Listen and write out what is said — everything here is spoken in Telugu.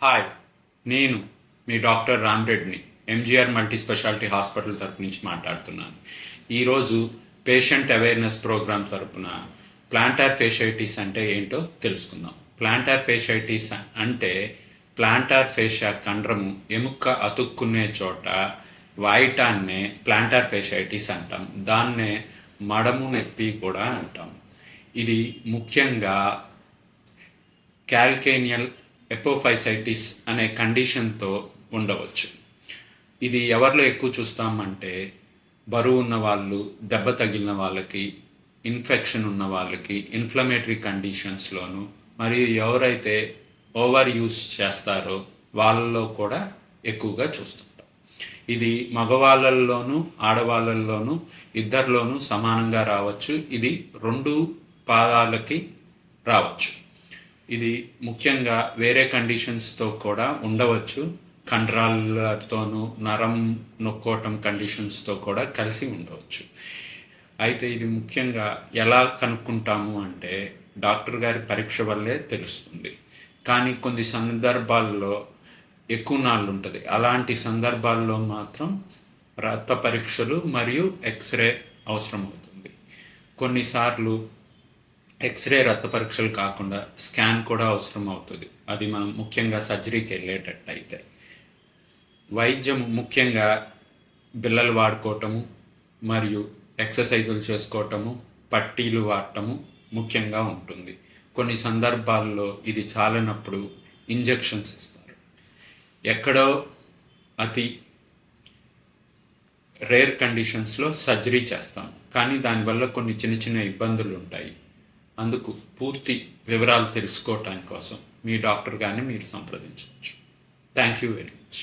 హాయ్, నేను మీ డాక్టర్ రామ్రెడ్డిని ఎంజీఆర్ మల్టీ స్పెషాలిటీ హాస్పిటల్ తరపు నుంచి మాట్లాడుతున్నాను. ఈరోజు పేషెంట్ అవేర్నెస్ ప్రోగ్రాం తరపున ప్లాంటార్ ఫేషియైటిస్ అంటే ఏంటో తెలుసుకుందాం. ప్లాంటార్ ఫేషియైటిస్ అంటే ప్లాంటార్ ఫేషియా కండరము ఎముక అతుక్కునే చోట వాయటాన్నే ప్లాంటార్ ఫేషియైటిస్ అంటాం. దాన్నే మడము నొప్పి కూడా అంటాం. ఇది ముఖ్యంగా క్యాల్కేనియల్ ఎపోఫైసైటిస్ అనే కండిషన్తో ఉండవచ్చు. ఇది ఎవరిలో ఎక్కువ చూస్తామంటే బరువు ఉన్న వాళ్ళు, దెబ్బ తగిలిన వాళ్ళకి, ఇన్ఫెక్షన్ ఉన్న వాళ్ళకి, ఇన్ఫ్లమేటరీ కండిషన్స్లోను, మరియు ఎవరైతే ఓవర్ యూస్ చేస్తారో వాళ్ళలో కూడా ఎక్కువగా చూస్తుంటాం. ఇది మగవాళ్ళల్లోనూ ఆడవాళ్ళల్లోనూ ఇద్దరిలోనూ సమానంగా రావచ్చు. ఇది 2 పాదాలకి రావచ్చు. ఇది ముఖ్యంగా వేరే కండిషన్స్తో కూడా ఉండవచ్చు. కండరాలతోనూ నరం నొక్కోవటం కండిషన్స్తో కూడా కలిసి ఉండవచ్చు. అయితే ఇది ముఖ్యంగా ఎలా కనుక్కుంటాము అంటే డాక్టర్ గారి పరీక్ష వల్లే తెలుస్తుంది. కానీ కొన్ని సందర్భాల్లో ఎక్కువ నాళ్ళు ఉంటుంది. అలాంటి సందర్భాల్లో మాత్రం రక్త పరీక్షలు మరియు ఎక్స్రే అవసరం అవుతుంది. కొన్నిసార్లు ఎక్స్రే రక్త పరీక్షలు కాకుండా స్కాన్ కూడా అవసరం అవుతుంది. అది మనం ముఖ్యంగా సర్జరీకి వెళ్ళేటట్టయితే. వైద్యం ముఖ్యంగా బిళ్ళలు వాడుకోవటము మరియు ఎక్సర్సైజులు చేసుకోవటము, పట్టీలు వాడటము ముఖ్యంగా ఉంటుంది. కొన్ని సందర్భాల్లో ఇది చాలినప్పుడు ఇంజెక్షన్స్ ఇస్తారు. ఎక్కడో అతి రేర్ కండిషన్స్లో సర్జరీ చేస్తాం, కానీ దానివల్ల కొన్ని చిన్న చిన్న ఇబ్బందులు ఉంటాయి. అందుకు పూర్తి వివరాలు తెలుసుకోవటం కోసం మీ డాక్టర్ గారిని మీరు సంప్రదించవచ్చు. Thank you very much.